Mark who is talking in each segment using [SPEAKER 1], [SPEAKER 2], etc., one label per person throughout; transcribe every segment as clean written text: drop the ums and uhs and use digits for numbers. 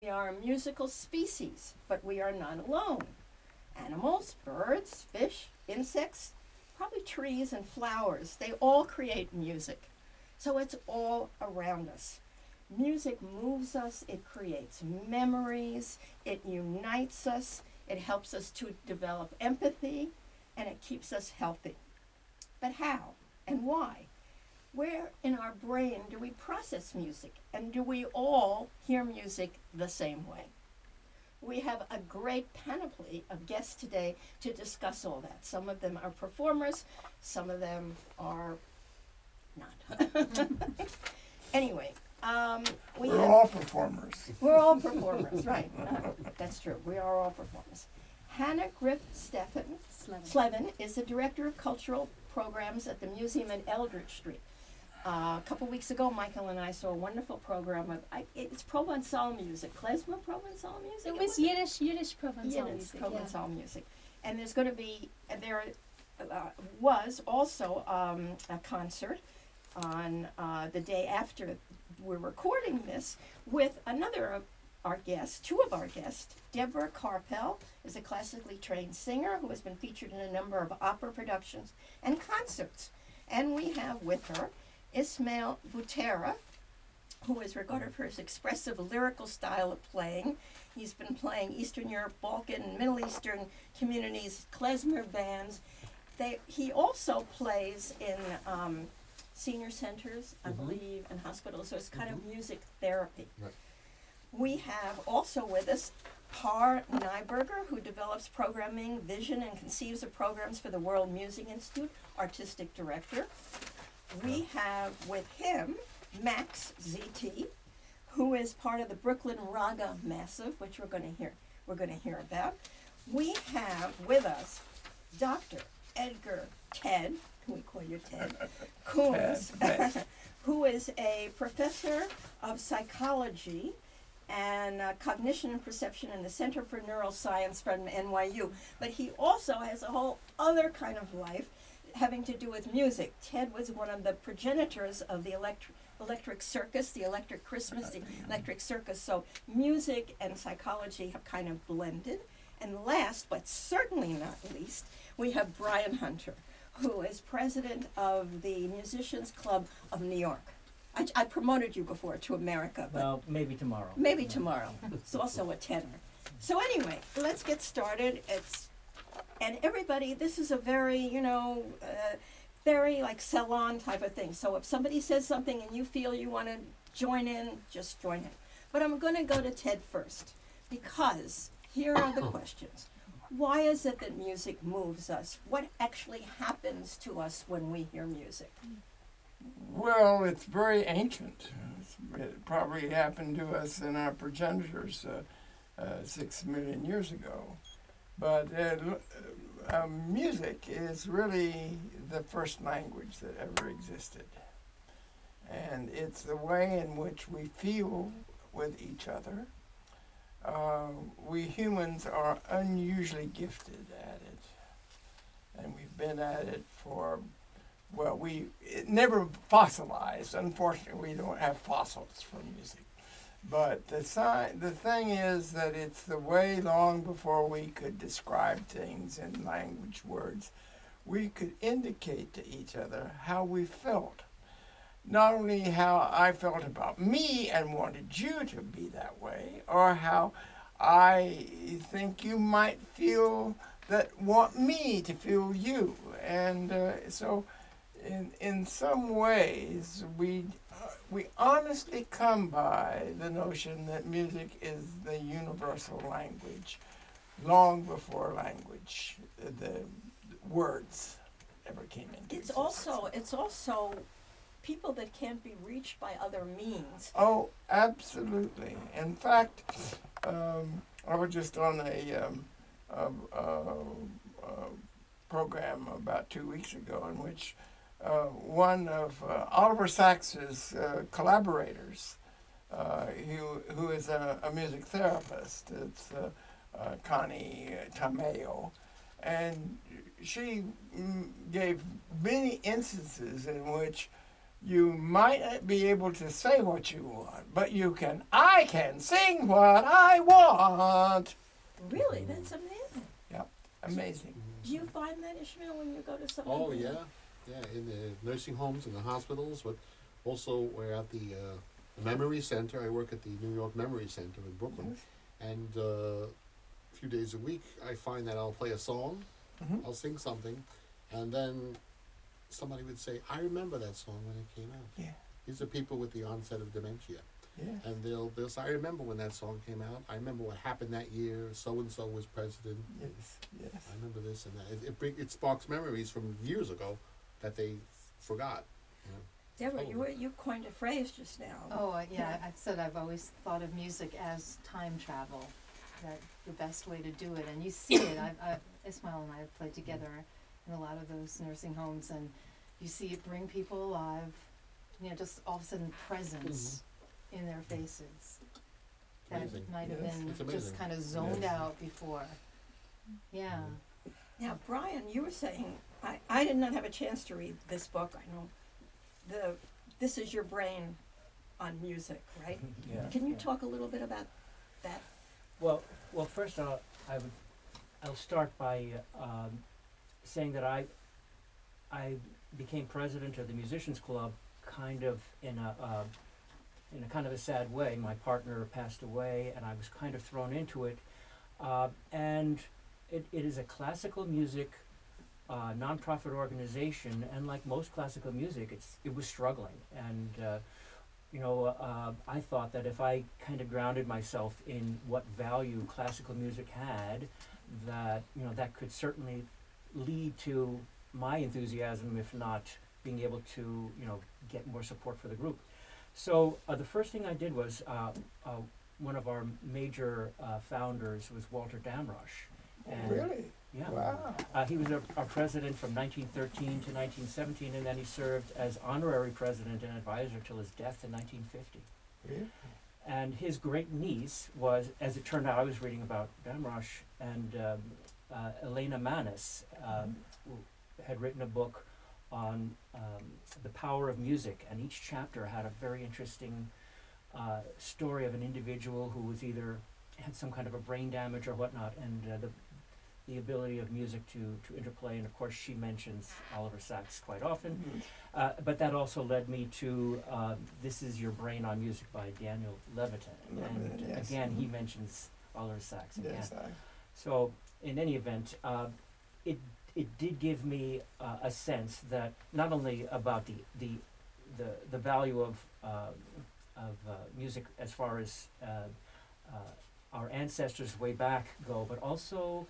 [SPEAKER 1] We are a musical species, but we are not alone. Animals, birds, fish, insects, probably trees and flowers, they all create music. So it's all around us. Music moves us, it creates memories, it unites us, it helps us to develop empathy, and it keeps us healthy. But how and why? Where in our brain do we process music? And do we all hear music the same way? We have a great panoply of guests today to discuss all that. Some of them are performers, some of them are not. Anyway,
[SPEAKER 2] we're all performers.
[SPEAKER 1] We're all performers, right. That's true. We are all performers. Hannah Griff Slevin is the Director of Cultural Programs at the Museum in Eldridge Street. A couple weeks ago, Michael and I saw a wonderful program of, it's Provençal music, klezmer Provençal music?
[SPEAKER 3] It was Yiddish Provençal music.
[SPEAKER 1] Provençal music. And there's going to be, there was also a concert on the day after we're recording this with another of our guests, two of our guests. Deborah Carpel is a classically trained singer who has been featured in a number of opera productions and concerts. And we have with her Ismail Butera, who is regarded for his expressive lyrical style of playing. He's been playing Eastern Europe, Balkan, and Middle Eastern communities, klezmer bands. He also plays in senior centers, I believe, and hospitals, so it's kind of music therapy.
[SPEAKER 4] Right.
[SPEAKER 1] We have also with us Par Nyberger, who develops programming, vision, and conceives of programs for the World Music Institute, artistic director. We have with him Max ZT, who is part of the Brooklyn Raga Massive, which we're going to hear about. We have with us Dr. Edgar Ted, can we call you Ted? Coons, who is a professor of psychology and cognition and perception in the Center for Neuroscience from NYU. But he also has a whole other kind of life having to do with music. Ted was one of the progenitors of the Electric Circus, the Electric Christmas, the Electric Circus. So music and psychology have kind of blended. And last, but certainly not least, we have Brian Hunter, who is president of the Musicians Club of New York. I promoted you before to America, but
[SPEAKER 5] well, maybe tomorrow.
[SPEAKER 1] Maybe tomorrow. It's also a tenor. So anyway, let's get started. And everybody, this is a very, very like salon type of thing. So if somebody says something and you feel you want to join in, just join in. But I'm going to go to Ted first, because here are the questions. Why is it that music moves us? What actually happens to us when we hear music?
[SPEAKER 2] Well, it's very ancient. It probably happened to us and our progenitors 6 million years ago. But music is really the first language that ever existed. And it's the way in which we feel with each other. We humans are unusually gifted at it. And we've been at it for, it never fossilized. Unfortunately, we don't have fossils for music. But the thing is that it's the way long before we could describe things in language words, we could indicate to each other how we felt. Not only how I felt about me and wanted you to be that way, or how I think you might feel that want me to feel you. And so in some ways, we honestly come by the notion that music is the universal language, long before language, the words ever came into existence.
[SPEAKER 1] It's also people that can't be reached by other means.
[SPEAKER 2] Oh, absolutely. In fact, I was just on a program about 2 weeks ago in which one of Oliver Sacks's collaborators, who is a music therapist, it's Connie Tamayo, and she gave many instances in which You might not be able to say what you want, but I can sing what I want.
[SPEAKER 1] Really, that's amazing.
[SPEAKER 2] Amazing.
[SPEAKER 1] Do you find that, Ishmael, when you go to some
[SPEAKER 4] Oh
[SPEAKER 1] of the...
[SPEAKER 4] yeah, in the nursing homes and the hospitals, but also we're at the Memory Center. I work at the New York Memory Center in Brooklyn, and a few days a week I find that I'll play a song,
[SPEAKER 2] Mhm.
[SPEAKER 4] I'll sing something, and then somebody would say, "I remember that song when it came out."
[SPEAKER 2] Yeah.
[SPEAKER 4] These are people with the onset of dementia,
[SPEAKER 2] Yeah.
[SPEAKER 4] and they'll say, "I remember when that song came out. I remember what happened that year. So and so was president.
[SPEAKER 2] Yes. Yes.
[SPEAKER 4] I remember this and that." It sparks memories from years ago that they forgot. You know?
[SPEAKER 1] Deborah, you coined a phrase just now.
[SPEAKER 5] Oh, yeah, I've said I've always thought of music as time travel, that the best way to do it, and you see it. Ismail and I have played together in a lot of those nursing homes, and you see it bring people alive, just all of a sudden presence in their faces. That
[SPEAKER 4] Amazing.
[SPEAKER 5] might have
[SPEAKER 2] Yes.
[SPEAKER 5] been
[SPEAKER 4] It's amazing.
[SPEAKER 5] just kind of zoned
[SPEAKER 2] Yes.
[SPEAKER 5] out before. Yeah.
[SPEAKER 1] Now, Brian, you were saying, I did not have a chance to read this book. I know This Is Your Brain on Music, right?
[SPEAKER 6] Yeah.
[SPEAKER 1] Can you talk a little bit about that?
[SPEAKER 6] Well, first I'll start by saying that I became president of the Musicians Club kind of in a kind of a sad way. My partner passed away, and I was kind of thrown into it. And it is a classical music nonprofit organization, and like most classical music, it was struggling. And I thought that if I kind of grounded myself in what value classical music had, that that could certainly lead to my enthusiasm, if not being able to get more support for the group. So the first thing I did was one of our major founders was Walter Damrosch. And
[SPEAKER 2] Really?
[SPEAKER 6] yeah.
[SPEAKER 2] Wow.
[SPEAKER 6] He was our president from 1913 to 1917, and then he served as honorary president and advisor till his death in 1950.
[SPEAKER 2] Really?
[SPEAKER 6] And his great niece was, as it turned out, I was reading about Damrosch, and Elena Manis had written a book on the power of music, and each chapter had a very interesting story of an individual who was either had some kind of a brain damage or whatnot, and the ability of music to interplay. And of course she mentions Oliver Sacks quite often, but that also led me to This Is Your Brain on Music by Daniel Levitin, and
[SPEAKER 2] yes.
[SPEAKER 6] again he mentions Oliver Sacks again.
[SPEAKER 2] Yes.
[SPEAKER 6] So in any event, it did give me a sense that not only about the value of music as far as our ancestors way back go, but also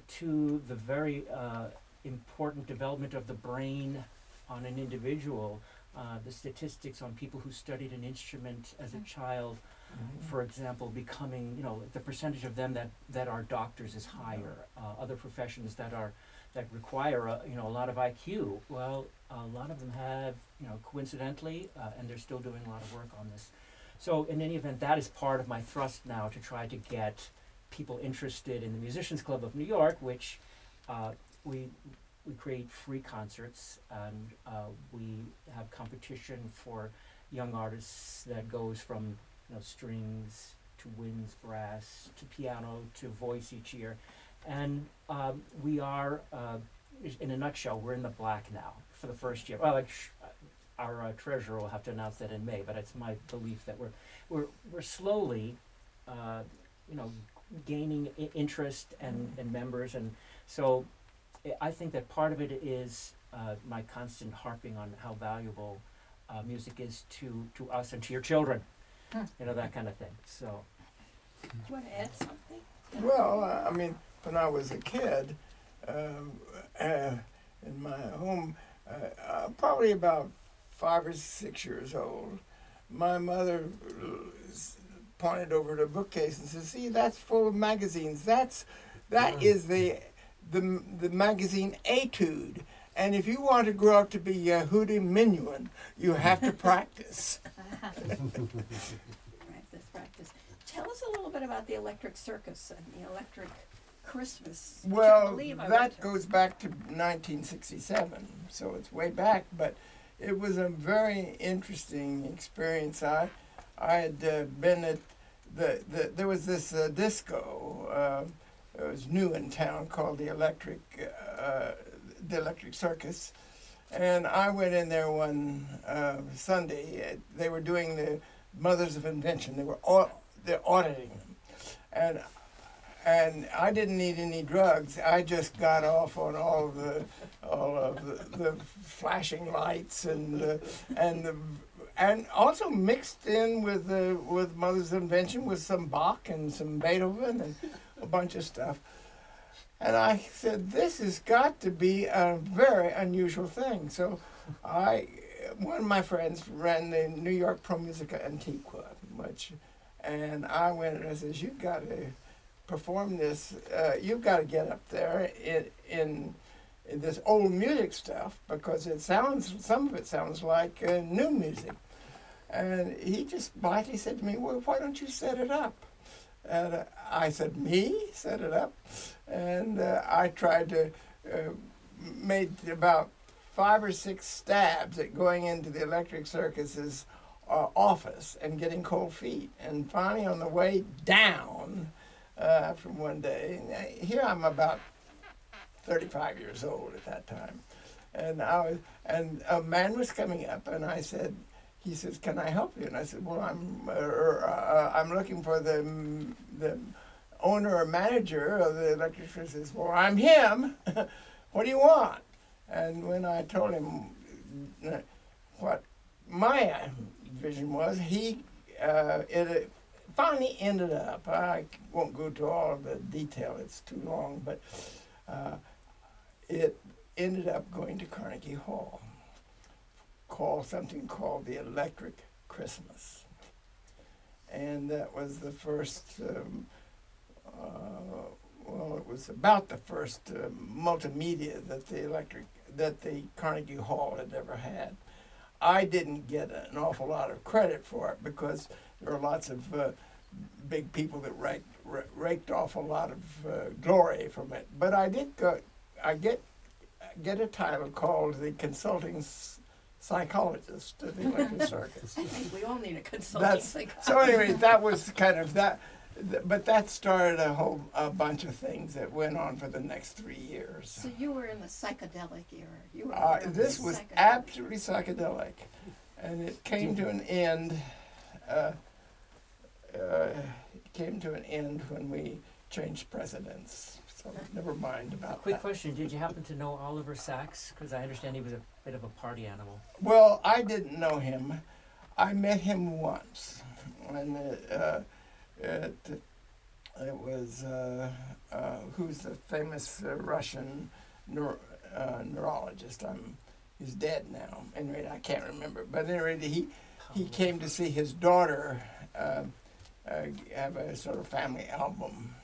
[SPEAKER 6] to the very important development of the brain on an individual. The statistics on people who studied an instrument as a child, for example, becoming, the percentage of them that are doctors is higher. Other professions that require a lot of IQ, well, a lot of them have, coincidentally, and they're still doing a lot of work on this. So in any event, that is part of my thrust now, to try to get people interested in the Musicians Club of New York, which we create free concerts, and we have competition for young artists that goes from strings to winds, brass to piano to voice each year. And we are, in a nutshell, we're in the black now for the first year. Well, our treasurer will have to announce that in May, but it's my belief that we're slowly, gaining interest and members, and so I think that part of it is my constant harping on how valuable music is to us and to your children, that kind of thing. So,
[SPEAKER 1] Do you want to add something?
[SPEAKER 2] Well, when I was a kid, in my home, probably about 5 or 6 years old, my mother pointed over to a bookcase and said, "See, that's full of magazines. That is the magazine Etude. And if you want to grow up to be Yehudi Menuhin, you have to practice."
[SPEAKER 1] Practice. Tell us a little bit about the Electric Circus and the Electric Christmas.
[SPEAKER 2] Well,
[SPEAKER 1] which I believe I
[SPEAKER 2] that
[SPEAKER 1] went to.
[SPEAKER 2] goes back to 1967, so it's way back. But it was a very interesting experience. I had been at there was this disco. It was new in town called the Electric Circus, and I went in there one Sunday. They were doing the Mothers of Invention. They're auditing them, and I didn't need any drugs. I just got off on all of the flashing lights and also mixed in with Mother's Invention with some Bach and some Beethoven and a bunch of stuff. And I said, this has got to be a very unusual thing. So one of my friends ran the New York Pro Musica Antiqua, and I went and I says, you've got to perform this, you've got to get up there in this old music stuff, because some of it sounds like new music. And he just politely said to me, well, why don't you set it up? And I said, me? Set it up? And I tried to, made about 5 or 6 stabs at going into the Electric Circus's office and getting cold feet. And finally, on the way down, after one day, here I'm about 35 years old at that time, and a man was coming up, and he says, "Can I help you?" And I said, "Well, I'm looking for the owner or manager of the Electric Circus." He says, "Well, I'm him. What do you want?" And when I told him what my vision was, it finally ended up. I won't go to all of the detail; it's too long, but. It ended up going to Carnegie Hall, something called the Electric Christmas. And that was the first, it was about the first multimedia that the Carnegie Hall had ever had. I didn't get an awful lot of credit for it because there were lots of big people that raked off a lot of glory from it. But I did get a title called the Consulting Psychologist of the Electric Circus.
[SPEAKER 1] I think we all need a consulting psychologist.
[SPEAKER 2] So anyway, that was kind of that. But that started a bunch of things that went on for the next 3 years.
[SPEAKER 1] So you were in the psychedelic era.
[SPEAKER 2] This was absolutely psychedelic, and it came to an end. It came to an end when we changed presidents. So never mind about
[SPEAKER 6] Quick
[SPEAKER 2] that.
[SPEAKER 6] question, did you happen to know Oliver Sacks? Because I understand he was a bit of a party animal.
[SPEAKER 2] Well, I didn't know him. I met him once, and it was who's the famous Russian neurologist. He's dead now. Anyway, I can't remember. But anyway, he came to see his daughter have a sort of family album.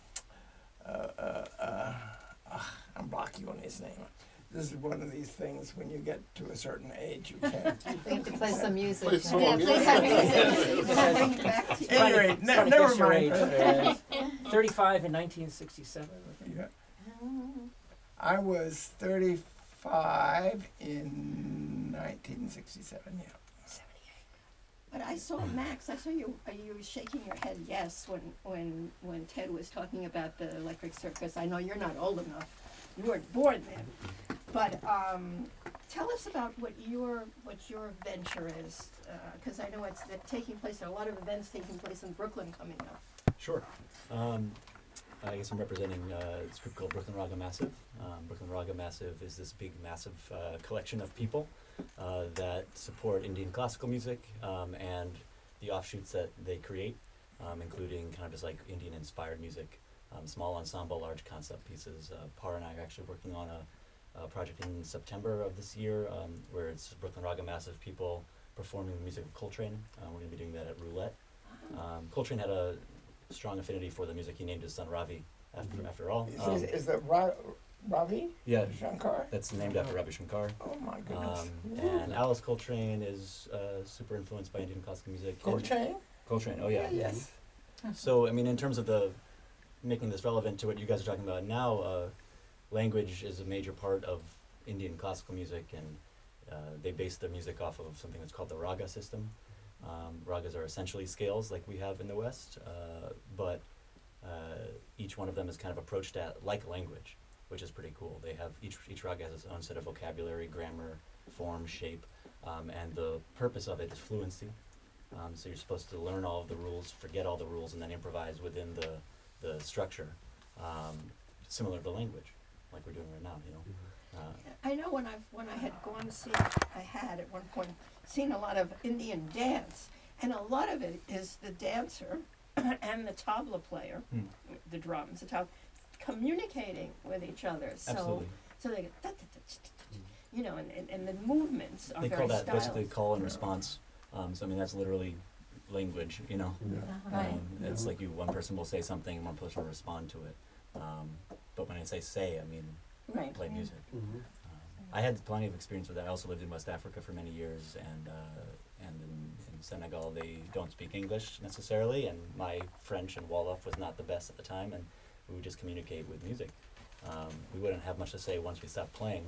[SPEAKER 2] I'm blocking on his name. This is one of these things when you get to a certain age, you can't.
[SPEAKER 5] We have to play some music.
[SPEAKER 4] Play some
[SPEAKER 5] Yeah,
[SPEAKER 4] music.
[SPEAKER 5] play some music.
[SPEAKER 2] Anyway,
[SPEAKER 6] Trying to
[SPEAKER 2] never
[SPEAKER 6] guess your
[SPEAKER 2] mind.
[SPEAKER 6] age, 35 in 1967.
[SPEAKER 2] Yeah. I was 35 in 1967, yeah.
[SPEAKER 1] But I saw Max. I saw you were shaking your head yes when Ted was talking about the Electric Circus. I know you're not old enough; you weren't born then. But tell us about what your venture is, because I know it's taking place. There are a lot of events taking place in Brooklyn coming up.
[SPEAKER 7] Sure. I guess I'm representing this group called Brooklyn Raga Massive. Brooklyn Raga Massive is this big, massive collection of people that support Indian classical music and the offshoots that they create, including kind of just like Indian-inspired music, small ensemble, large concept pieces. Par and I are actually working on a project in September of this year where it's Brooklyn Raga Massive people performing the music of Coltrane. We're going to be doing that at Roulette. Coltrane had a strong affinity for the music he named his son Ravi after all.
[SPEAKER 2] Is that Ravi?
[SPEAKER 7] Yeah,
[SPEAKER 2] Shankar?
[SPEAKER 7] that's named after Ravi Shankar.
[SPEAKER 2] Oh my goodness.
[SPEAKER 7] And Alice Coltrane is super influenced by Indian classical music.
[SPEAKER 2] Coltrane?
[SPEAKER 7] Coltrane, oh yeah.
[SPEAKER 2] Yes.
[SPEAKER 7] So, I mean, in terms of making this relevant to what you guys are talking about now, language is a major part of Indian classical music, and They base their music off of something that's called the raga system. Ragas are essentially scales like we have in the West, but each one of them is kind of approached at like language, which is pretty cool. They have each raga has its own set of vocabulary, grammar, form, shape, and the purpose of it is fluency. So you're supposed to learn all of the rules, forget all the rules, and then improvise within the structure, similar to language, like we're doing right now. You know.
[SPEAKER 1] I know when I had gone to see, I had at one point seen a lot of Indian dance, and a lot of it is the dancer and the tabla player, the drums, communicating with each other.
[SPEAKER 7] Absolutely.
[SPEAKER 1] So they go, you know, and the movements are
[SPEAKER 7] They
[SPEAKER 1] very
[SPEAKER 7] call that
[SPEAKER 1] stylized.
[SPEAKER 7] basically call and response. So I mean that's literally language. You know.
[SPEAKER 1] Right.
[SPEAKER 7] It's like one person will say something and one person will respond to it. But when I say, I mean
[SPEAKER 1] Right.
[SPEAKER 7] play music. I had plenty of experience with that. I also lived in West Africa for many years, and in Senegal they don't speak English necessarily, and my French and Wolof was not the best at the time, and we would just communicate with music. We wouldn't have much to say once we stopped playing.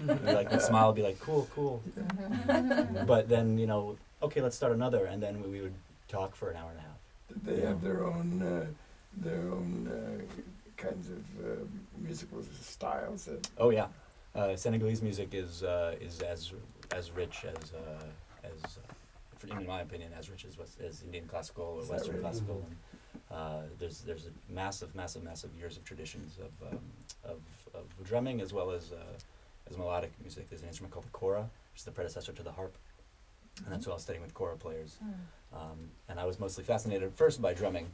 [SPEAKER 7] We'd smile, be like, cool. But then, you know, okay, let's start another, and then we would talk for an hour and a half.
[SPEAKER 2] They have their own kinds of musical styles.
[SPEAKER 7] Oh yeah, Senegalese music is as rich in my opinion, as rich as Indian classical or Western
[SPEAKER 2] really?
[SPEAKER 7] classical. And there's a massive years of traditions of drumming as well as melodic music. There's an instrument called the kora, which is the predecessor to the harp, and that's what I was studying with kora players. And I was mostly fascinated at first by drumming,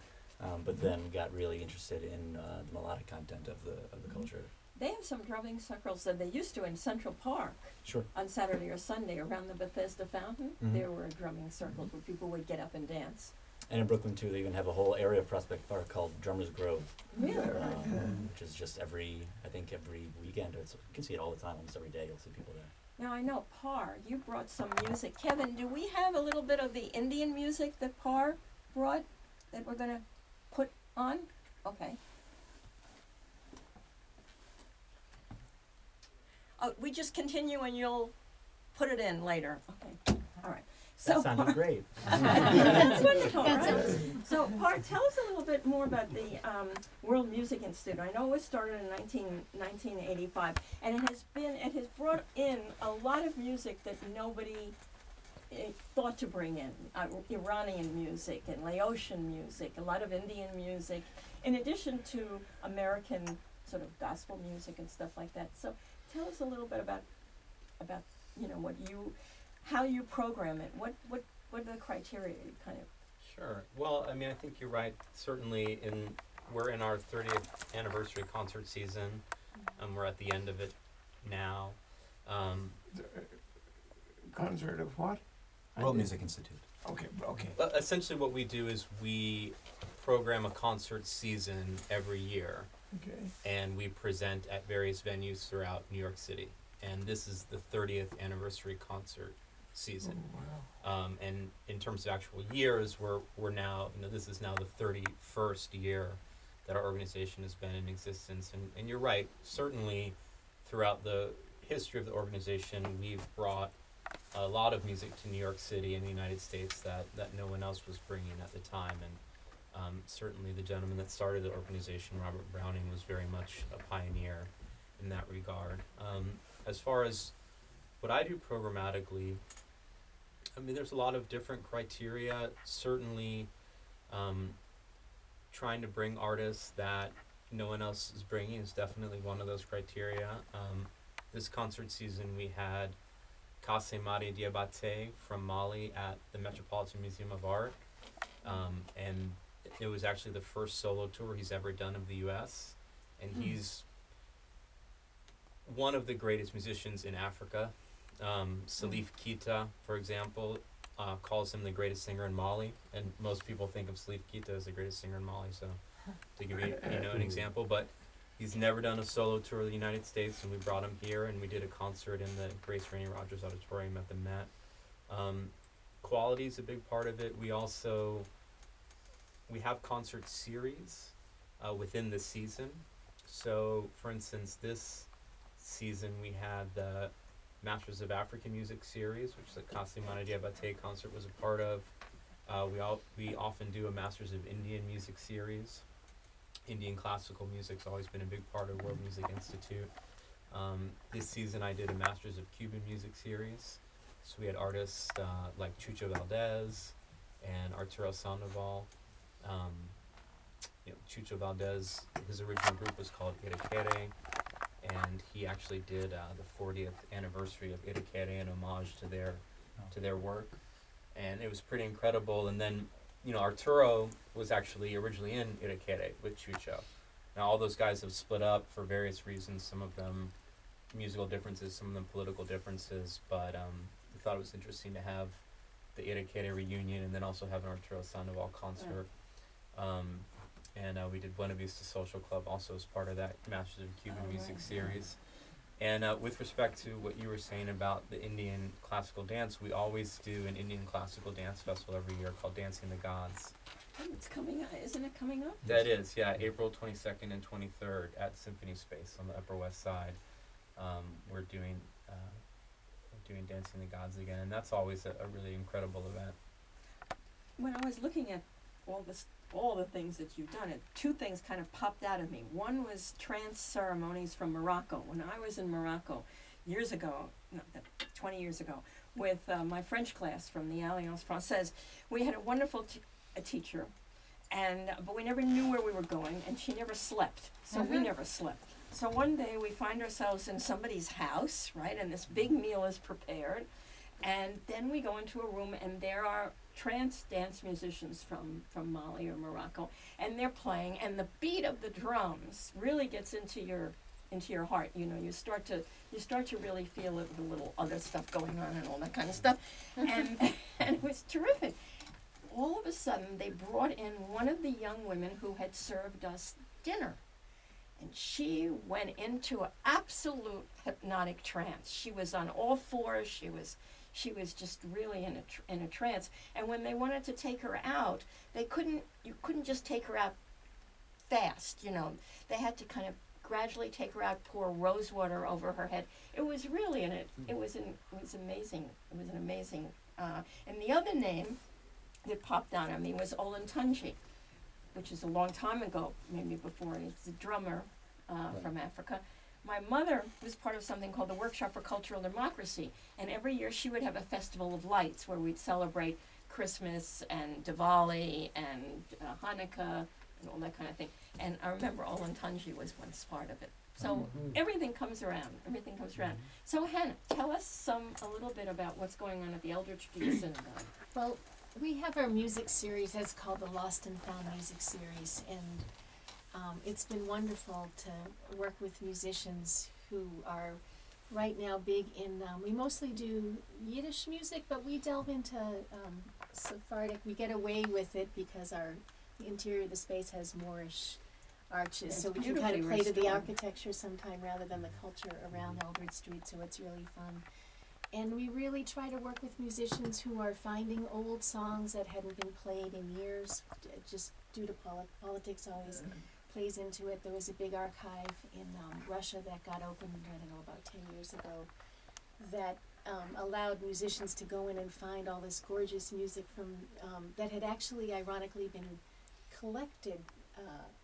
[SPEAKER 7] but then got really interested in the melodic content of the culture.
[SPEAKER 1] They have some drumming circles that they used to in Central Park
[SPEAKER 7] Sure.
[SPEAKER 1] on Saturday or Sunday around the Bethesda Fountain.
[SPEAKER 7] Mhm.
[SPEAKER 1] There were drumming circles where people would get up and dance.
[SPEAKER 7] And in Brooklyn too, they even have a whole area of Prospect Park called Drummers Grove,
[SPEAKER 1] Really?
[SPEAKER 7] which is just every weekend. You can see it all the time, almost every day. You'll see people there.
[SPEAKER 1] Now I know Par, you brought some music. Kevin, do we have a little bit of the Indian music that Par brought that we're going to put on? Okay. We just continue and you'll put it in later. Okay. All right.
[SPEAKER 7] That sounded great.
[SPEAKER 1] That's wonderful,
[SPEAKER 5] That's
[SPEAKER 1] right?
[SPEAKER 5] awesome.
[SPEAKER 1] So, Par, tell us a little bit more about the World Music Institute. I know it was started in 1985, and it has brought in a lot of music that nobody thought to bring in. Iranian music and Laotian music, a lot of Indian music, in addition to American sort of gospel music and stuff like that. So, tell us a little bit about you know how you program it. What are the criteria you kind of?
[SPEAKER 8] Sure. Well, I mean, I think you're right. Certainly, we're in our 30th anniversary concert season. We're at the end of it now.
[SPEAKER 2] Concert of what?
[SPEAKER 7] World Music Institute.
[SPEAKER 2] Okay.
[SPEAKER 8] But essentially, what we do is we program a concert season every year,
[SPEAKER 2] Okay.
[SPEAKER 8] and we present at various venues throughout New York City. And this is the 30th anniversary concert season.
[SPEAKER 2] Oh, wow.
[SPEAKER 8] And in terms of actual years, we're now, this is now the 31st year that our organization has been in existence. And you're right, certainly throughout the history of the organization, we've brought a lot of music to New York City and the United States that no one else was bringing at the time. And certainly the gentleman that started the organization, Robert Browning, was very much a pioneer in that regard. As far as what I do programmatically, I mean, there's a lot of different criteria. Certainly, trying to bring artists that no one else is bringing is definitely one of those criteria. This concert season, we had Kassem Madi Diabate from Mali at the Metropolitan Museum of Art. And it was actually the first solo tour he's ever done of the U.S. And he's one of the greatest musicians in Africa. Salif Keita, for example, calls him the greatest singer in Mali, and most people think of Salif Keita as the greatest singer in Mali. So, to give you an example, but he's never done a solo tour of the United States, and we brought him here, and we did a concert in the Grace Rainey Rogers Auditorium at the Met. Quality is a big part of it. We have concert series within the season. So, for instance, this season we had the Masters of African Music series, which the Kasimana Diabate concert was a part of. We often do a Masters of Indian Music series. Indian classical music's always been a big part of World Music Institute. This season I did a Masters of Cuban Music series. So we had artists like Chucho Valdez and Arturo Sandoval. Chucho Valdez, his original group was called Irakere, and he actually did the 40th anniversary of Irakere in homage to their work, and it was pretty incredible. And then, Arturo was actually originally in Irakere with Chucho. Now all those guys have split up for various reasons. Some of them musical differences, some of them political differences. But we thought it was interesting to have the Irakere reunion, and then also have an Arturo Sandoval concert. And we did Buena Vista Social Club also as part of that Masters of Cuban Music series. And with respect to what you were saying about the Indian classical dance, we always do an Indian classical dance festival every year called Dancing the Gods.
[SPEAKER 1] Oh, it's coming up, isn't it coming up?
[SPEAKER 8] That is, yeah, April 22nd and 23rd at Symphony Space on the Upper West Side. We're doing Dancing the Gods again, and that's always a really incredible event.
[SPEAKER 1] When I was looking at all the things that you've done, two things kind of popped out of me. One was trance ceremonies from Morocco. When I was in Morocco years ago, 20 years ago, with my French class from the Alliance Française, we had a wonderful teacher, but we never knew where we were going, and she never slept, so we never slept. So one day we find ourselves in somebody's house, right, and this big meal is prepared, and then we go into a room, and there are trance dance musicians from Mali or Morocco, and they're playing, and the beat of the drums really gets into your heart. You start to really feel the little other stuff going on and all that kind of stuff, and it was terrific. All of a sudden, they brought in one of the young women who had served us dinner, and she went into an absolute hypnotic trance. She was on all fours. She was just really in a trance. And when they wanted to take her out, you couldn't just take her out fast, They had to kind of gradually take her out, pour rose water over her head. It was really it was amazing. It was an amazing, and the other name that popped out at me was Olentunji, which is a long time ago, maybe before. He's a drummer from Africa. My mother was part of something called the Workshop for Cultural Democracy, and every year she would have a festival of lights where we'd celebrate Christmas and Diwali and Hanukkah and all that kind of thing. And I remember Olentunji was once part of it. So everything comes around. So Hannah, tell us a little bit about what's going on at the Eldridge Piece. And
[SPEAKER 3] Well, we have our music series that's called the Lost and Found Music Series, and it's been wonderful to work with musicians who are right now big in, we mostly do Yiddish music, but we delve into Sephardic. We get away with it because the interior of the space has Moorish arches, so we can kind of play to the architecture sometime rather than the culture around Eldred Street, so it's really fun. And we really try to work with musicians who are finding old songs that hadn't been played in years, just due to politics always plays into it. There was a big archive in Russia that got opened, I don't know, about 10 years ago, that allowed musicians to go in and find all this gorgeous music from that had actually ironically been collected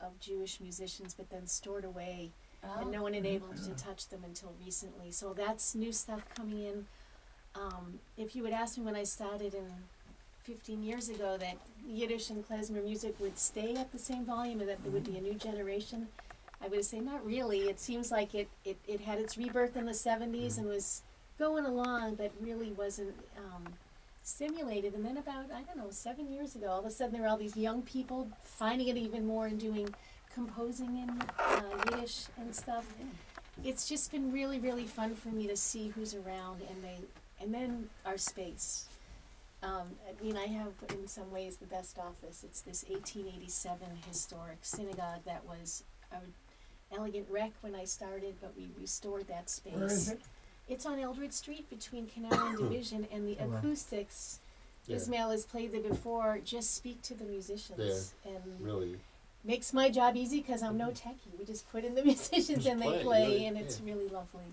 [SPEAKER 3] of Jewish musicians, but then stored away, and no one had able to touch them until recently. So that's new stuff coming in. If you had asked me when I started 15 years ago that Yiddish and klezmer music would stay at the same volume and that there would be a new generation, I would say not really. It seems like it had its rebirth in the 70s and was going along, but really wasn't stimulated. And then about, 7 years ago, all of a sudden there were all these young people finding it even more and composing in Yiddish and stuff. It's just been really, really fun for me to see who's around, and then our space. I have in some ways the best office. It's this 1887 historic synagogue that was an elegant wreck when I started, but we restored that space.
[SPEAKER 2] Where is it?
[SPEAKER 3] It's on Eldred Street between Canal and Division, and the acoustics, Ismail has played there before, just speak to the musicians. And
[SPEAKER 4] really
[SPEAKER 3] makes my job easy because I'm no techie. We just put in the musicians and they play, and it's really lovely.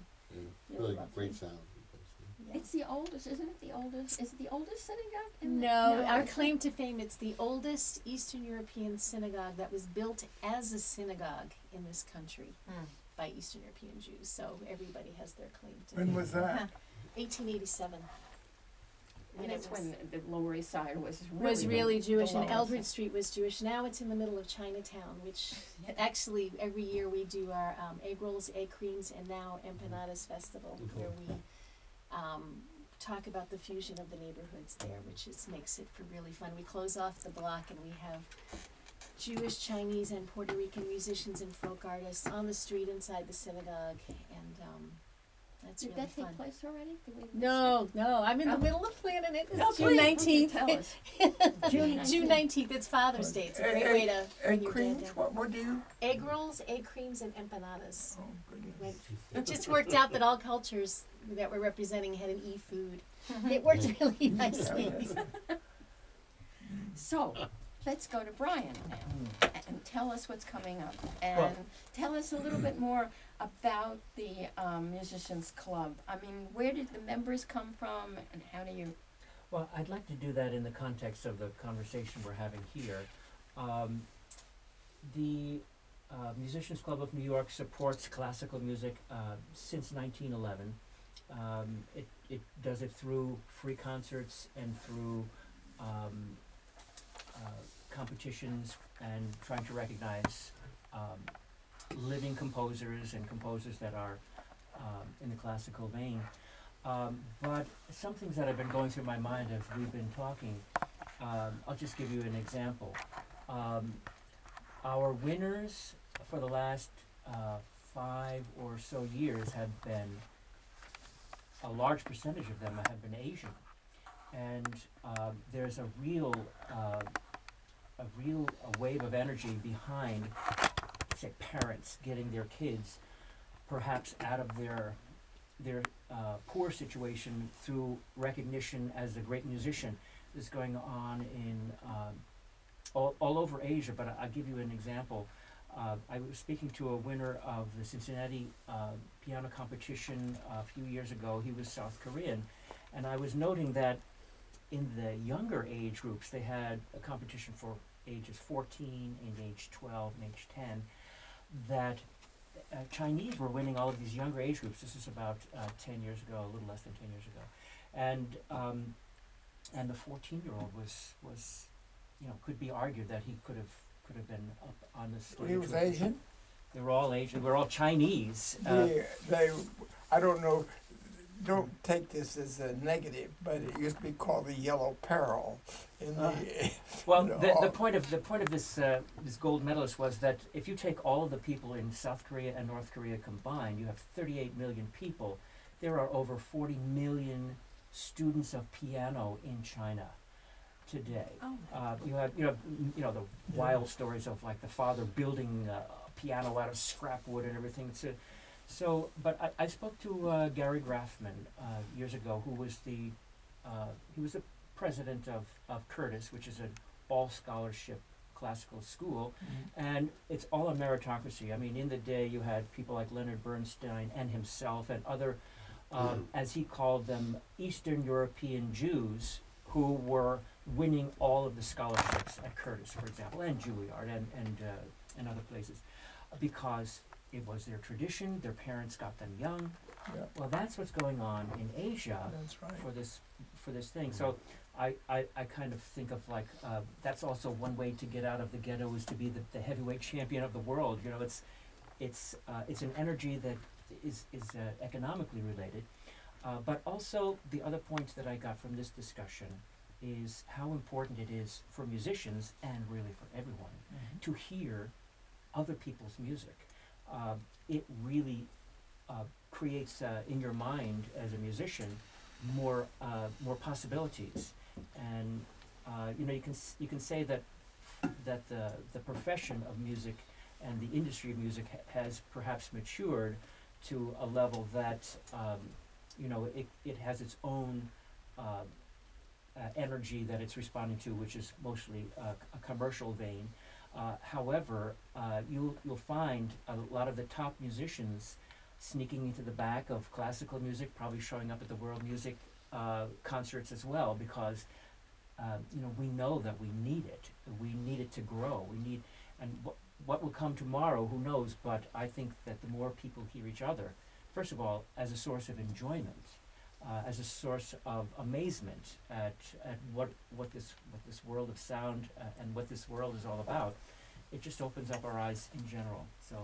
[SPEAKER 4] really
[SPEAKER 3] lovely.
[SPEAKER 4] great sound.
[SPEAKER 1] It's the oldest, isn't it the oldest? Is it the oldest synagogue? in the-
[SPEAKER 3] No, our
[SPEAKER 1] it's
[SPEAKER 3] claim to fame, it's the oldest Eastern European synagogue that was built as a synagogue in this country by Eastern European Jews. So everybody has their claim to
[SPEAKER 2] When
[SPEAKER 3] fame.
[SPEAKER 2] was that?
[SPEAKER 3] 1887.
[SPEAKER 1] And
[SPEAKER 3] And it
[SPEAKER 1] it's
[SPEAKER 3] was-
[SPEAKER 1] when the Lower East Side was
[SPEAKER 3] was really Jewish, and
[SPEAKER 1] Lower
[SPEAKER 3] Eldridge
[SPEAKER 1] Side.
[SPEAKER 3] Street was Jewish. Now it's in the middle of Chinatown, which actually every year we do our egg rolls, egg creams, and now Empanadas Festival, where we talk about the fusion of the neighborhoods there, which makes it for really fun. We close off the block and we have Jewish, Chinese, and Puerto Rican musicians and folk artists on the street inside the synagogue, and that's
[SPEAKER 1] Did
[SPEAKER 3] really
[SPEAKER 1] that
[SPEAKER 3] fun.
[SPEAKER 1] take place already? Did we miss
[SPEAKER 3] No, I'm in
[SPEAKER 1] Oh.
[SPEAKER 3] the middle of planning it. It's
[SPEAKER 1] No,
[SPEAKER 3] June
[SPEAKER 1] please,
[SPEAKER 3] 19th.
[SPEAKER 1] Tell us. June
[SPEAKER 3] June 19th, it's Father's Day. It's a great way to bring
[SPEAKER 2] Egg
[SPEAKER 3] your dad
[SPEAKER 2] creams,
[SPEAKER 3] down.
[SPEAKER 2] what do you?
[SPEAKER 3] Egg rolls, egg creams, and empanadas.
[SPEAKER 2] Oh, goodness.
[SPEAKER 3] It just worked out that all cultures that we're representing had an e-food. It worked really nicely.
[SPEAKER 1] So, let's go to Brian now and tell us what's coming up. And
[SPEAKER 6] Well-
[SPEAKER 1] tell us a little bit more about the Musicians Club. I mean, where did the members come from and how do you...
[SPEAKER 6] Well, I'd like to do that in the context of the conversation we're having here. The Musicians Club of New York supports classical music since 1911. It does it through free concerts and through competitions and trying to recognize living composers and composers that are in the classical vein. But some things that have been going through my mind as we've been talking, I'll just give you an example. Our winners for the last 5 or so years have been, a large percentage of them have been Asian. And there's a real wave of energy behind, say, parents getting their kids perhaps out of their poor situation through recognition as a great musician. This is going on in all over Asia, but I'll give you an example. I was speaking to a winner of the Cincinnati piano competition a few years ago. He was South Korean, and I was noting that in the younger age groups, they had a competition for ages 14 and age 12 and age 10, that Chinese were winning all of these younger age groups. This is about 10 years ago, a little less than 10 years ago. And the 14-year-old was, could be argued that he could have been up on the stage.
[SPEAKER 2] He was
[SPEAKER 6] with-
[SPEAKER 2] Asian?
[SPEAKER 6] They were all Asian. We're all Chinese.
[SPEAKER 2] I don't know, don't take this as a negative, but it used to be called the Yellow Peril in the...
[SPEAKER 6] Well,
[SPEAKER 2] you know,
[SPEAKER 6] the point of this this gold medalist was that if you take all of the people in South Korea and North Korea combined, you have 38 million people. There are over 40 million students of piano in China today.
[SPEAKER 1] Oh,
[SPEAKER 6] You have the wild stories of like the father building a piano out of scrap wood and everything. But I spoke to Gary Graffman years ago, who was he was the president of Curtis, which is an all scholarship classical school, and it's all a meritocracy. I mean, in the day you had people like Leonard Bernstein and himself and other, as he called them, Eastern European Jews who were winning all of the scholarships at Curtis, for example, and Juilliard and other places, because it was their tradition. Their parents got them young.
[SPEAKER 2] Yeah.
[SPEAKER 6] Well, that's what's going on in Asia
[SPEAKER 2] That's right.
[SPEAKER 6] for this thing. So I kind of think of like that's also one way to get out of the ghetto is to be the heavyweight champion of the world. It's an energy that is economically related, but also the other point that I got from this discussion is how important it is for musicians and really for everyone to hear other people's music. It really creates in your mind as a musician more possibilities, and you can say that the profession of music and the industry of music has perhaps matured to a level that it has its own energy that it's responding to, which is mostly a commercial vein. However, you'll find a lot of the top musicians sneaking into the back of classical music, probably showing up at the world music concerts as well, because we know that we need it. We need it to grow. We need, and what will come tomorrow, who knows? But I think that the more people hear each other, first of all, as a source of enjoyment, as a source of amazement at what this world of sound and what this world is all about, it just opens up our eyes in general. So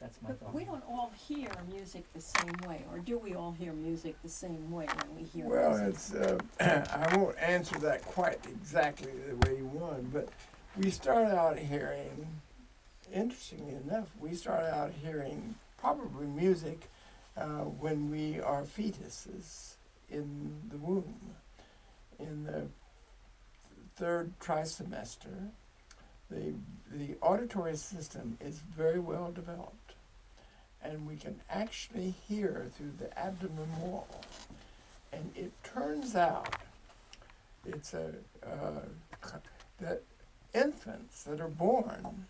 [SPEAKER 6] that's my
[SPEAKER 1] But
[SPEAKER 6] thought.
[SPEAKER 1] we don't all hear music the same way, or do we all hear music the same way when we hear
[SPEAKER 2] Well,
[SPEAKER 1] music?
[SPEAKER 2] it's I won't answer that quite exactly the way you want, but we start out hearing, interestingly enough, we start out hearing probably music when we are fetuses in the womb. In the third trimester, the auditory system is very well developed, and we can actually hear through the abdomen wall. And it turns out that infants that are born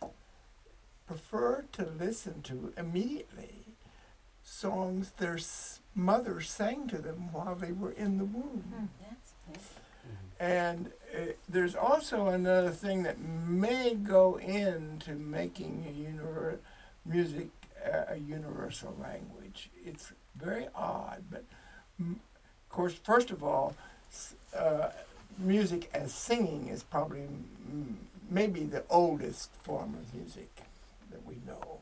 [SPEAKER 2] prefer to listen to immediately songs their mother sang to them while they were in the womb.
[SPEAKER 1] That's it.
[SPEAKER 2] And there's also another thing that may go into making music a universal language. It's very odd, but of course, first of all, music as singing is probably maybe the oldest form of music that we know.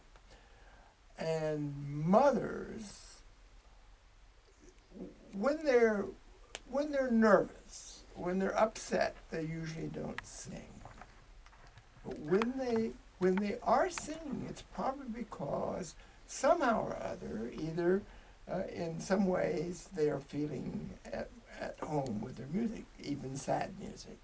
[SPEAKER 2] And mothers, when they're nervous, when they're upset, they usually don't sing. But when they are singing, it's probably because somehow or other, either in some ways they are feeling at home with their music, even sad music.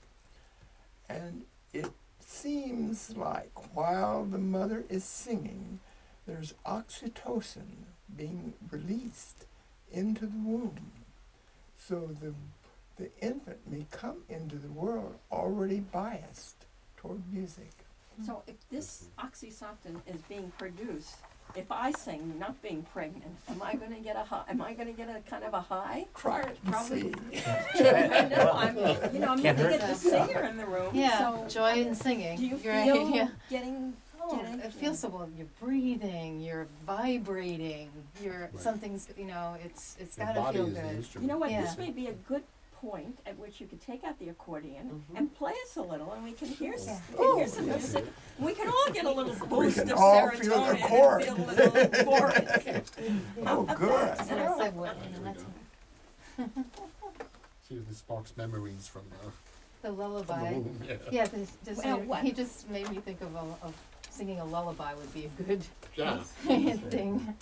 [SPEAKER 2] And it seems like while the mother is singing, there's oxytocin being released into the womb. So the infant may come into the world already biased toward music.
[SPEAKER 1] So if this oxytocin is being produced, if I sing, not being pregnant, am I going to get a high? Am I going to get a kind of a high?
[SPEAKER 2] Try it and
[SPEAKER 1] Probably.
[SPEAKER 2] see.
[SPEAKER 1] I know. I'm
[SPEAKER 6] Can't
[SPEAKER 1] looking
[SPEAKER 6] hurt.
[SPEAKER 1] at the singer in the room.
[SPEAKER 5] Yeah,
[SPEAKER 1] So
[SPEAKER 5] joy in singing.
[SPEAKER 1] do you
[SPEAKER 5] You're
[SPEAKER 1] feel
[SPEAKER 5] right, yeah.
[SPEAKER 1] getting?
[SPEAKER 5] Oh, it feels so well. You're breathing. You're vibrating. You're something's. It's
[SPEAKER 4] Your
[SPEAKER 5] gotta
[SPEAKER 4] body
[SPEAKER 5] feel
[SPEAKER 4] is the
[SPEAKER 5] good.
[SPEAKER 4] instrument.
[SPEAKER 1] You know what?
[SPEAKER 5] Yeah.
[SPEAKER 1] This may be a good point at which you could take out the accordion and play us a little, and we can hear some, some music. We can all get a little boost
[SPEAKER 2] can
[SPEAKER 1] of
[SPEAKER 2] all feel the
[SPEAKER 1] serotonin
[SPEAKER 2] chord.
[SPEAKER 1] and feel a little euphoric.
[SPEAKER 2] Oh, good.
[SPEAKER 5] And I said, what? And that's
[SPEAKER 4] See if this sparks memories from
[SPEAKER 5] the
[SPEAKER 4] the
[SPEAKER 5] lullaby.
[SPEAKER 4] womb. Yeah.
[SPEAKER 5] Yeah,
[SPEAKER 1] Well, what?
[SPEAKER 5] he just made me think of singing a lullaby would be a good
[SPEAKER 4] Yeah.
[SPEAKER 5] thing.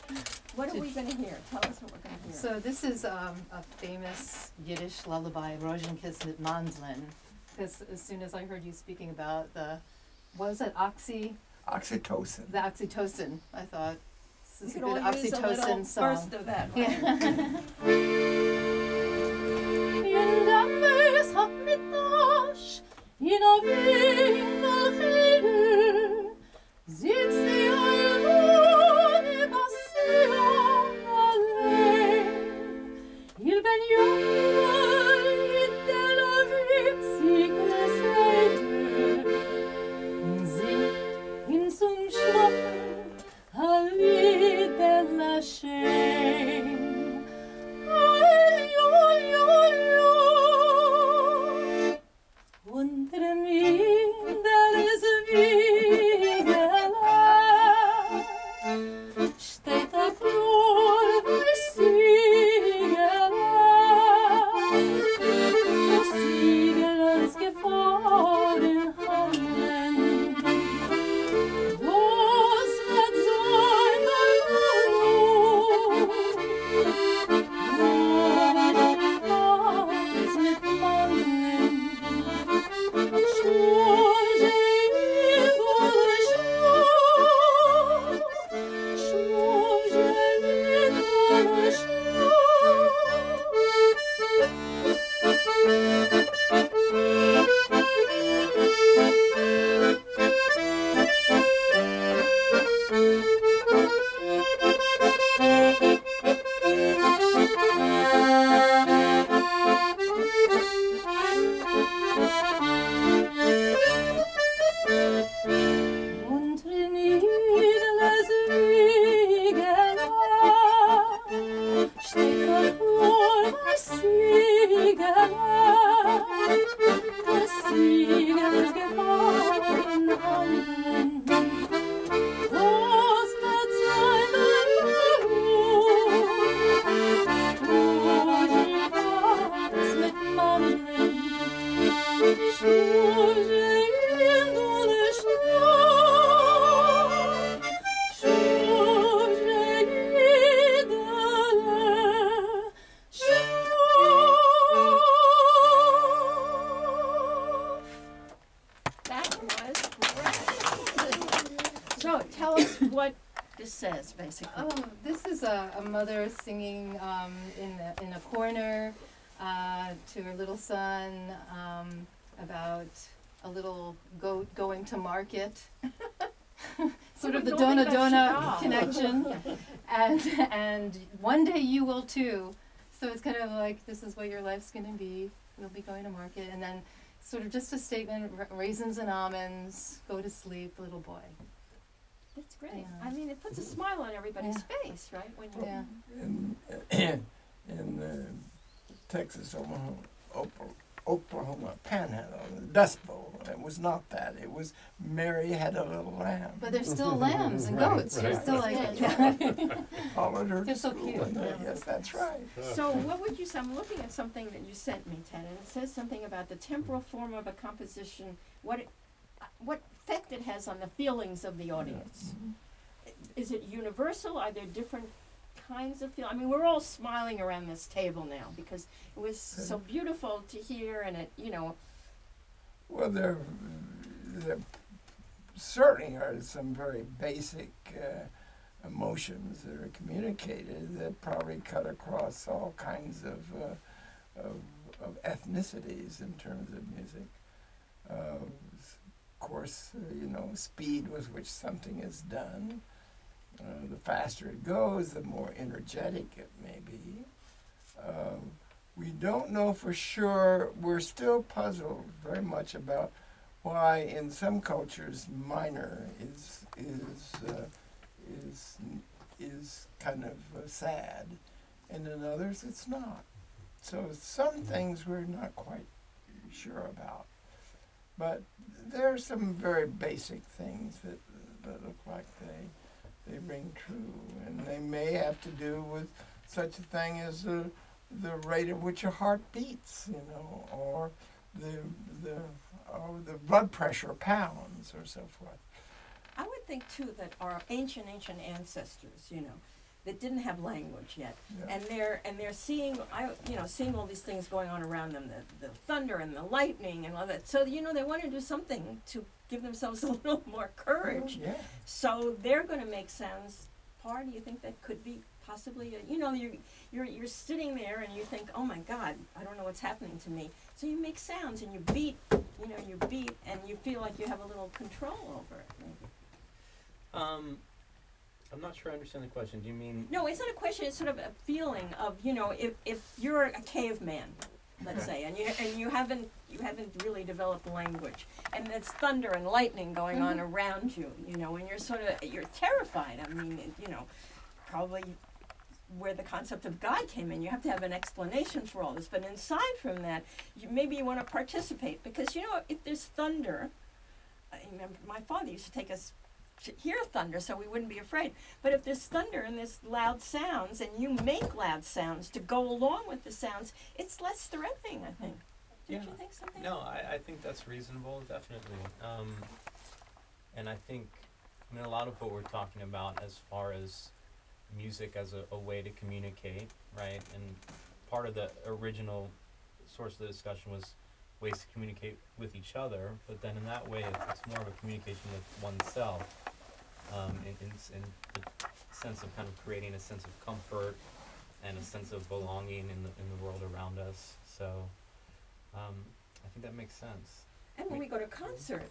[SPEAKER 1] What are we going to hear? Tell us what we're going to hear.
[SPEAKER 5] So this is a famous Yiddish lullaby, Rozenkis mit Mandeln. Because as soon as I heard you speaking about the
[SPEAKER 2] Oxytocin.
[SPEAKER 5] the oxytocin, I thought this is
[SPEAKER 1] you
[SPEAKER 5] a
[SPEAKER 1] could
[SPEAKER 5] good
[SPEAKER 1] all use a little
[SPEAKER 5] oxytocin song.
[SPEAKER 1] burst of that. Right?
[SPEAKER 5] In a winkel cheder sitzt die Alone Passion allein. Il ben Junge in der witzige Seite und singt in zum Schlafen a Lied der Laschen. Unter dem Wind des Wiegela steht a Flor bei Siegela. Das Siegel ist gefahren Handen. Was wird sein, mein Blut?
[SPEAKER 1] So tell us what this says, basically.
[SPEAKER 5] Oh, this is a mother singing in a corner to her little son about a little goat going to market. Sort of the
[SPEAKER 1] We're talking
[SPEAKER 5] Dona
[SPEAKER 1] about
[SPEAKER 5] Dona
[SPEAKER 1] Chagall.
[SPEAKER 5] connection, and one day you will too. So it's kind of like, this is what your life's going to be. You'll be going to market, and then sort of just a statement: raisins and almonds, go to sleep, little boy.
[SPEAKER 1] It's great.
[SPEAKER 5] Yeah.
[SPEAKER 1] I mean, it puts a smile on everybody's face, right? When you
[SPEAKER 5] Yeah.
[SPEAKER 2] In Texas, Oklahoma Panhandle, the Dust Bowl. It was not that. It was Mary had a little lamb.
[SPEAKER 5] But there's still lambs and
[SPEAKER 4] Right,
[SPEAKER 5] goats. You're
[SPEAKER 4] right.
[SPEAKER 5] still like,
[SPEAKER 2] Followed her
[SPEAKER 5] They're
[SPEAKER 2] to
[SPEAKER 5] so
[SPEAKER 2] school.
[SPEAKER 5] cute.
[SPEAKER 2] And, yes, that's right.
[SPEAKER 1] So what would you say? I'm looking at something that you sent me, Ted, and it says something about the temporal form of a composition, what effect it has on the feelings of the audience. Is it universal? Are there different kinds of feel? I mean, we're all smiling around this table now because it was so beautiful to hear, and it, you know,
[SPEAKER 2] Well, there certainly are some very basic emotions that are communicated that probably cut across all kinds of ethnicities in terms of music. Of course, speed with which something is done. The faster it goes, the more energetic it may be. We don't know for sure. We're still puzzled very much about why, in some cultures, minor is kind of sad, and in others, it's not. So some things we're not quite sure about, but there are some very basic things that look like they ring true, and they may have to do with such a thing as the rate at which your heart beats, or the blood pressure pounds, or so forth.
[SPEAKER 1] I would think too that our ancient ancestors, that didn't have language yet,
[SPEAKER 2] Yeah.
[SPEAKER 1] and they're seeing seeing all these things going on around them, the thunder and the lightning and all that. So they want to do something to give themselves a little more courage.
[SPEAKER 2] Yeah.
[SPEAKER 1] So they're going to make sounds. Do you think that could be possibly? You're sitting there and you think, oh my God, I don't know what's happening to me. So you make sounds and you beat, and you feel like you have a little control over it. Maybe.
[SPEAKER 8] I'm not sure I understand the question. Do you mean?
[SPEAKER 1] No, it's not a question. It's sort of a feeling of if you're a caveman, let's say, and you haven't really developed language, and there's thunder and lightning going on around you, and you're terrified. I mean, probably where the concept of God came in. You have to have an explanation for all this, but aside from that, maybe you want to participate because if there's thunder, I remember my father used to take us to hear thunder so we wouldn't be afraid. But if there's thunder and there's loud sounds and you make loud sounds to go along with the sounds, it's less threatening, I think. Did you think something?
[SPEAKER 8] No, I think that's reasonable, definitely. And I think, a lot of what we're talking about as far as music as a way to communicate, right? And part of the original source of the discussion was ways to communicate with each other, but then in that way it's more of a communication with oneself, in the sense of kind of creating a sense of comfort and a sense of belonging in the world around us. So I think that makes sense.
[SPEAKER 1] And when we go to concert,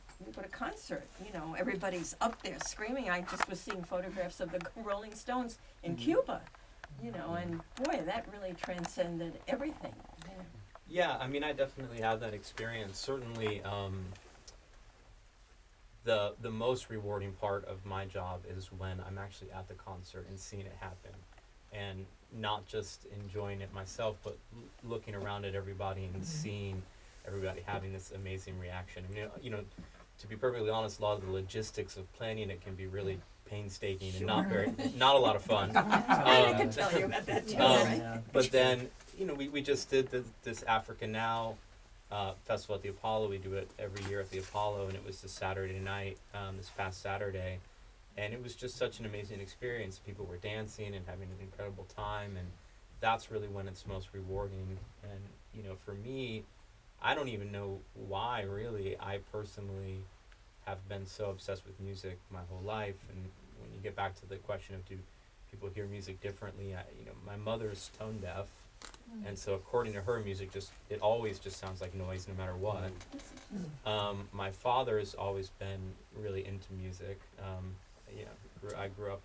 [SPEAKER 1] everybody's up there screaming. I just was seeing photographs of the Rolling Stones in Cuba, and boy, that really transcended everything.
[SPEAKER 8] Yeah, I definitely have that experience. Certainly, the most rewarding part of my job is when I'm actually at the concert and seeing it happen, and not just enjoying it myself, but looking around at everybody and seeing everybody having this amazing reaction. To be perfectly honest, a lot of the logistics of planning it can be really painstaking and not a lot of fun.
[SPEAKER 1] I can tell you about that too, right?
[SPEAKER 6] Yeah.
[SPEAKER 8] But then, we just did this Africa Now festival at the Apollo. We do it every year at the Apollo, and it was this Saturday night, this past Saturday. And it was just such an amazing experience. People were dancing and having an incredible time, and that's really when it's most rewarding. And, for me, I don't even know why, really, I personally have been so obsessed with music my whole life. And when you get back to the question of do people hear music differently, my mother's tone deaf, and so according to her, music it always just sounds like noise no matter what. My father's always been really into music. I grew up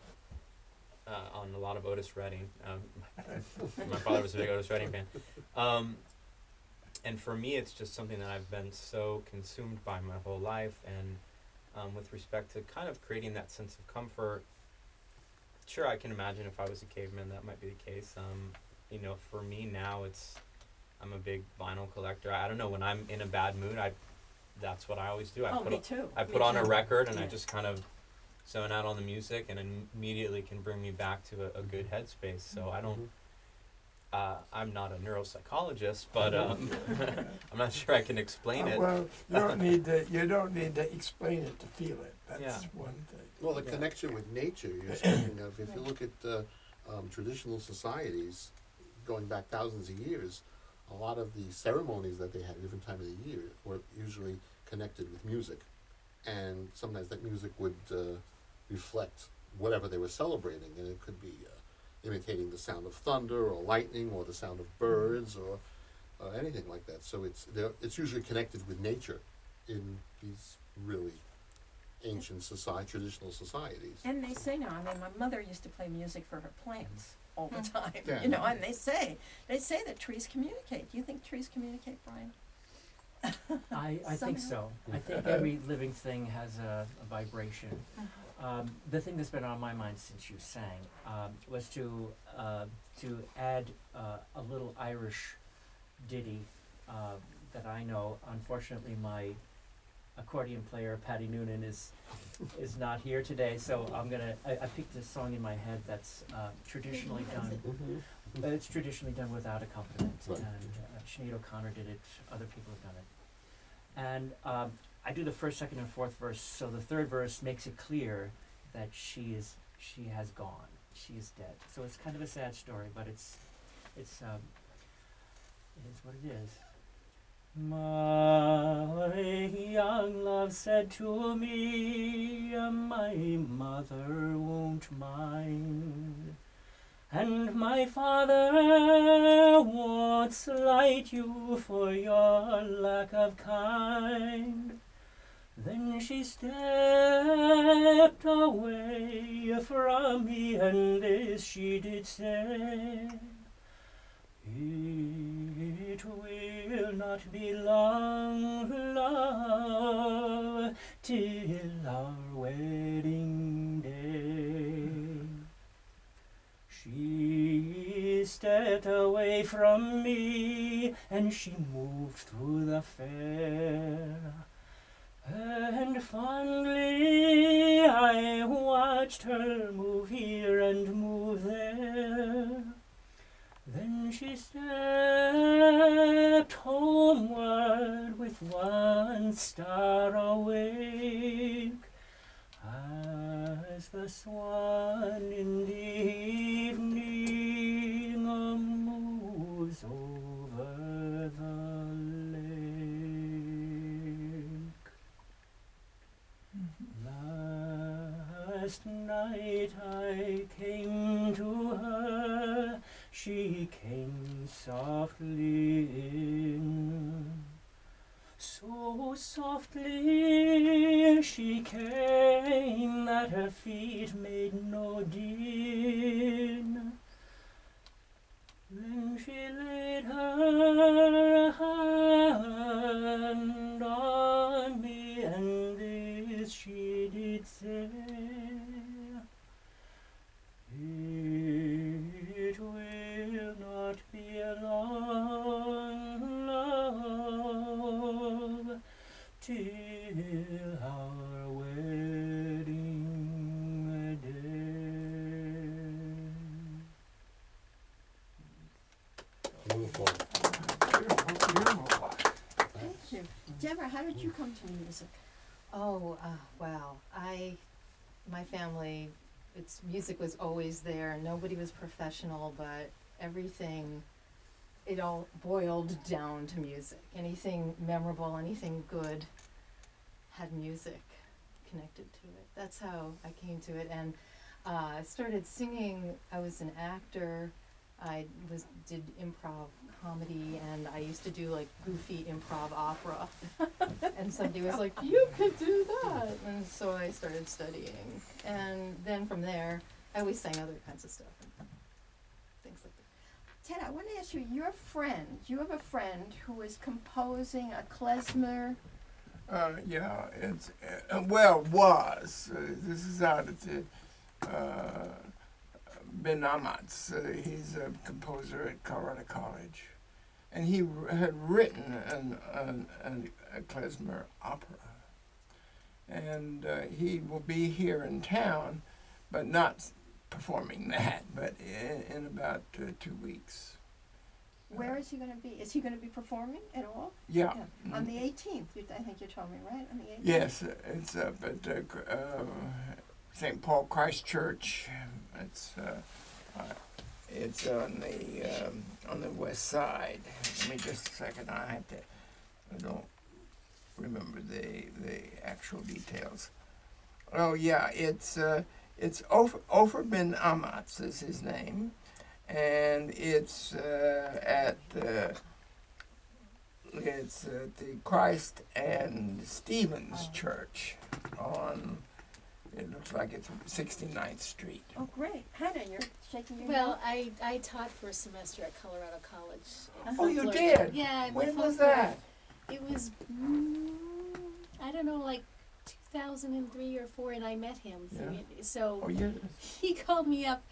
[SPEAKER 8] on a lot of Otis Redding. My father was a big Otis Redding fan. And for me, it's just something that I've been so consumed by my whole life. And with respect to kind of creating that sense of comfort, sure, I can imagine if I was a caveman, that might be the case. For me now, I'm a big vinyl collector. I don't know, when I'm in a bad mood, that's what I always do.
[SPEAKER 1] Me too.
[SPEAKER 8] I
[SPEAKER 1] Me
[SPEAKER 8] put on a
[SPEAKER 1] too.
[SPEAKER 8] record and I
[SPEAKER 1] Yeah.
[SPEAKER 8] just kind of zone out on the music, and immediately can bring me back to a good headspace. So I don't. I'm not a neuropsychologist, but I'm not sure I can explain it.
[SPEAKER 2] Well, you don't need to explain it to feel it. That's
[SPEAKER 8] Yeah.
[SPEAKER 2] one thing.
[SPEAKER 4] Well, the
[SPEAKER 8] Yeah.
[SPEAKER 4] connection with nature you're speaking of, if you look at traditional societies going back thousands of years, a lot of the ceremonies that they had at different times of the year were usually connected with music. And sometimes that music would reflect whatever they were celebrating, and it could be imitating the sound of thunder or lightning or the sound of birds or anything like that. So it's usually connected with nature in these really ancient traditional societies.
[SPEAKER 1] And they say now, my mother used to play music for her plants all the time,
[SPEAKER 4] Yeah.
[SPEAKER 1] and they say that trees communicate. Do you think trees communicate, Brian?
[SPEAKER 6] I think so. I think every living thing has a vibration. The thing that's been on my mind since you sang was to add a little Irish ditty that I know. Unfortunately, my accordion player Patty Noonan is not here today, so I picked a song in my head that's traditionally done. It's traditionally done without accompaniment,
[SPEAKER 4] Right.
[SPEAKER 6] and Sinead O'Connor did it. Other people have done it, and I do the first, second, and fourth verse. So the third verse makes it clear that she has gone. She is dead. So it's kind of a sad story, but it is what it is. My young love said to me, my mother won't mind, and my father won't slight you for your lack of kind. Then she stepped away from me, and this she did say, it will not be long, love, till our wedding day. She stepped away from me, and she moved through the fair, and fondly I watched her move here and move there. Then she stepped homeward with one star awake, as the swan in the evening moves over the lake. Last night I came to her, she came softly in. So softly she came that her feet made no din. Then she laid her hand on me, and this she did say, it will not be long, love, till our wedding day.
[SPEAKER 4] Beautiful.
[SPEAKER 2] Beautiful.
[SPEAKER 1] Thank you. Deborah, how did you come to music?
[SPEAKER 5] Oh, wow. My family, music was always there. Nobody was professional, but everything, it all boiled down to music. Anything memorable, anything good had music. connected to it. That's how I came to it, and I started singing. I was an actor. I did improv comedy, and I used to do like goofy improv opera. And somebody was like, "You could do that," and so I started studying. And then from there, I always sang other kinds of stuff and things like that.
[SPEAKER 1] Ted, I want to ask you, you have a friend who is composing a klezmer.
[SPEAKER 2] Yeah, it's, was. This is out at the Ben Amatz. He's a composer at Colorado College. And he had written a klezmer opera. And he will be here in town, but not performing that, but in about 2 weeks.
[SPEAKER 1] Where is he going to be? Is he going to be performing at all?
[SPEAKER 2] Yeah.
[SPEAKER 1] On the 18th, I think you told me, right? On the 18th?
[SPEAKER 2] Yes, it's up at St. Paul Christ Church. It's on the west side. Give me just a second. I don't remember the actual details. Oh yeah, it's Ofer Ben Amatz is his name, and it's at the Christ and Stevens Church on. It looks like it's 69th Street.
[SPEAKER 1] Oh, great. Hannah, you're shaking your
[SPEAKER 3] Well,
[SPEAKER 1] head.
[SPEAKER 3] I taught for a semester at Colorado College.
[SPEAKER 2] Oh, you
[SPEAKER 3] folklore.
[SPEAKER 2] did?
[SPEAKER 3] Yeah. in the
[SPEAKER 2] When was
[SPEAKER 3] folklore.
[SPEAKER 2] that?
[SPEAKER 3] It was, I don't know, like 2003 or 4, and I met him. Through
[SPEAKER 2] Yeah.
[SPEAKER 3] it. So
[SPEAKER 2] Oh, you.
[SPEAKER 3] he called me up.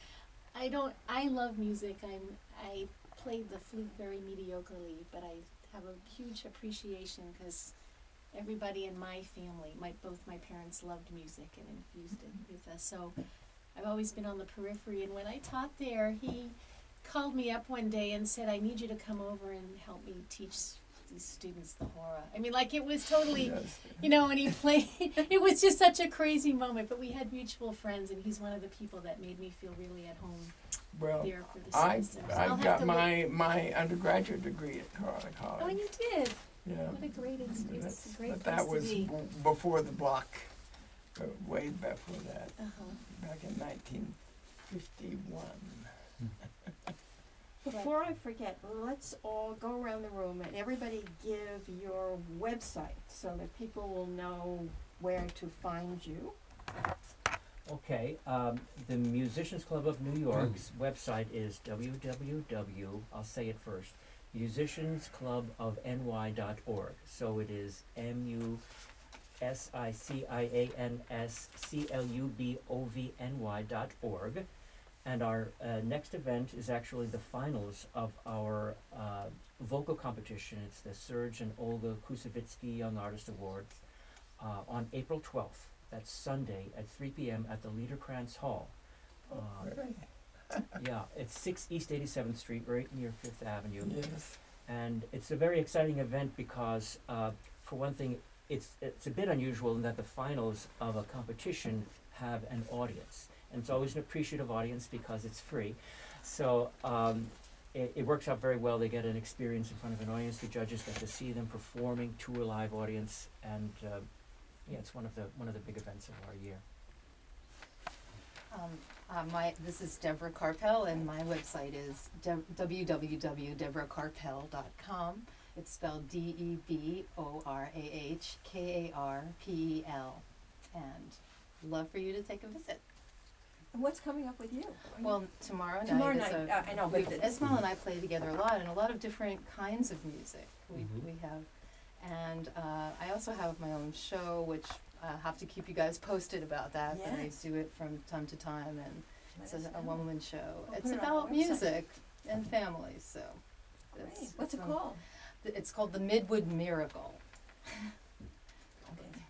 [SPEAKER 3] I love music. I played the flute very mediocrely, but I have a huge appreciation because everybody in my family, both my parents loved music and infused it with us. So I've always been on the periphery. And when I taught there, he called me up one day and said, "I need you to come over and help me teach these students the hora." I mean, like, it was totally,
[SPEAKER 2] Yes.
[SPEAKER 3] and he played. It was just such a crazy moment. But we had mutual friends, and he's one of the people that made me feel really at home
[SPEAKER 2] Well,
[SPEAKER 3] there for the
[SPEAKER 2] I
[SPEAKER 3] semester. So I'll have
[SPEAKER 2] got
[SPEAKER 3] to
[SPEAKER 2] my undergraduate degree at Colorado College.
[SPEAKER 3] Oh, you did.
[SPEAKER 2] Yeah.
[SPEAKER 3] What a great experience. It's a great
[SPEAKER 2] But
[SPEAKER 3] place
[SPEAKER 2] that
[SPEAKER 3] to
[SPEAKER 2] was
[SPEAKER 3] be.
[SPEAKER 2] before the block, way before that,
[SPEAKER 3] Uh-huh.
[SPEAKER 2] back in 1951.
[SPEAKER 1] Before I forget, let's all go around the room and everybody give your website so that people will know where to find you.
[SPEAKER 6] Okay, the Musicians Club of New York's website is I'll say it first, musiciansclubofny.org. So it is musiciansclubovny.org. And our next event is actually the finals of our vocal competition. It's the Serge and Olga Kusevitsky Young Artist Awards on April 12th. That's Sunday at 3 p.m. at the Liederkranz Hall. Yeah, it's 6 East 87th Street, right near Fifth Avenue.
[SPEAKER 2] Yes.
[SPEAKER 6] And it's a very exciting event because, for one thing, it's a bit unusual in that the finals of a competition have an audience. And it's always an appreciative audience because it's free. So it works out very well. They get an experience in front of an audience. The judges get to see them performing to a live audience. And it's one of the big events of our year.
[SPEAKER 5] This is Deborah Carpel, and my website is www.deborahcarpel.com. It's spelled DEBORAHKARPEL, and love for you to take a visit.
[SPEAKER 1] And what's coming up with you?
[SPEAKER 5] Well, tomorrow
[SPEAKER 1] Tomorrow
[SPEAKER 5] night is
[SPEAKER 1] night, I know, but
[SPEAKER 5] Ismail and I play together a lot, and a lot of different kinds of music we have. And I also have my own show, which I'll have to keep you guys posted about that, but I
[SPEAKER 1] Yes.
[SPEAKER 5] do it from time to time, and it's a one-woman show.
[SPEAKER 1] We'll
[SPEAKER 5] It's
[SPEAKER 1] put it on
[SPEAKER 5] about
[SPEAKER 1] our website.
[SPEAKER 5] music and families, so.
[SPEAKER 1] Great. What's it called?
[SPEAKER 5] It's called The Midwood Miracle.
[SPEAKER 1] Okay.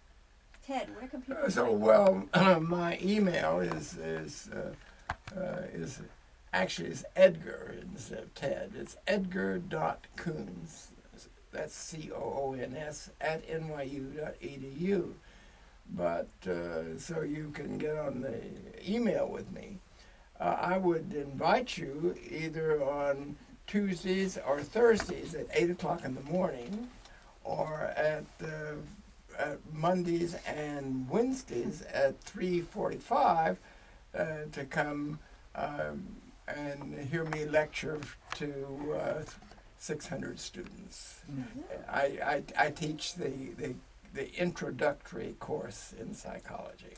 [SPEAKER 1] Ted, where can people
[SPEAKER 2] So
[SPEAKER 1] find
[SPEAKER 2] well, my email is actually it's Edgar instead of Ted. It's edgar.coons. That's COONS at NYU.edu. But so you can get on the email with me. I would invite you either on Tuesdays or Thursdays at 8 o'clock in the morning, or at Mondays and Wednesdays at 3:45 to come and hear me lecture to 600 students. I teach the introductory course in psychology.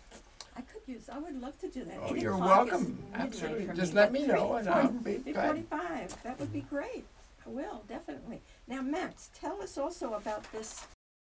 [SPEAKER 1] I would love to do that.
[SPEAKER 2] Oh,
[SPEAKER 1] 8
[SPEAKER 2] you're
[SPEAKER 1] o'clock is
[SPEAKER 2] welcome.
[SPEAKER 1] midnight
[SPEAKER 2] Absolutely.
[SPEAKER 1] for
[SPEAKER 2] Just
[SPEAKER 1] me,
[SPEAKER 2] let
[SPEAKER 1] but
[SPEAKER 2] me know and I'll be glad.
[SPEAKER 1] 3:45, that would be great. I will, definitely. Now, Max, tell us also about this